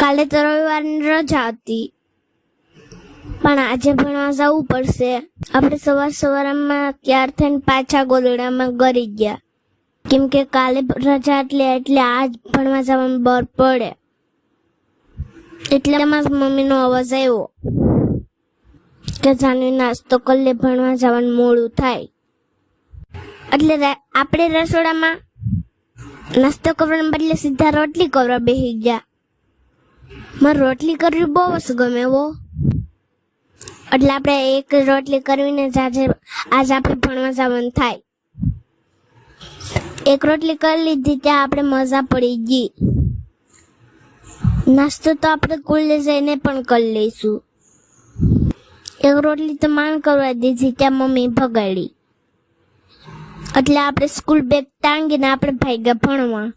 કાલે તો રવિવારની રજા હતી, પણ આજે ભણવા જવું પડશે. આપણે સવારમાં તૈયાર થઈને પાછા ગોદડામાં ગરી ગયા, કેમ કે કાલે રજા એટલે આજ ભણવા જવાનું બર પડે. એટલે મમ્મીનો અવાજ આવ્યો કે જાનવી નાસ્તો કરી લે, ભણવા જવાનું મોડું થાય. એટલે આપણે રસોડામાં નાસ્તો કરવાના બદલે સીધા રોટલી કરવા બેસી ગયા. મારે રોટલી કરવી બહુ જ ગમે હો. એટલે આપણે એક રોટલી કરવીને આજે આપણે ભણવા જવાનું થાય. એક રોટલી કરી લીધી ત્યાં આપણે મજા પડી ગઈ. નાસ્તો તો આપણે સ્કૂલે જઈને પણ કરી લઈશું. એક રોટલી તો માંડ કરવા દીધી ત્યાં મમ્મી ભગાડી. એટલે આપણે સ્કૂલ બેગ ટાંગીને આપણે ભાગ્યા ભણવા.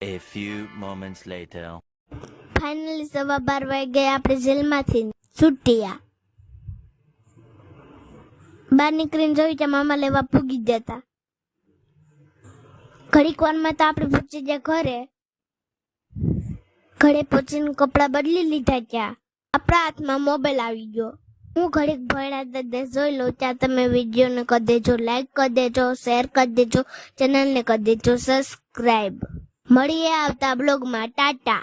A few moments later. Finally 12:15 વાગે આપણે જેલમાંથી છૂટ્યા. બહાર નીકળીને જોયું ત્યાં મામા લેવા પૂગી જતા. ઘડીક વારમાં તો આપણે પહોંચી ગયા ઘરે. ઘરે પહોંચીને કપડાં બદલી લીધા. ત્યાં આપણા હાથમાં મોબાઈલ આવી ગયો. હું ઘડીક ભણ્યા દાદા જોઈ લઉં ત્યાં તમે વિડીયોને કરી દેજો લાઈક, કરી દેજો શેર, કરી દેજો ચેનલને કરી દેજો સબસ્ક્રાઈબ. મળીએ આવતા બ્લોગમાં. ટાટા.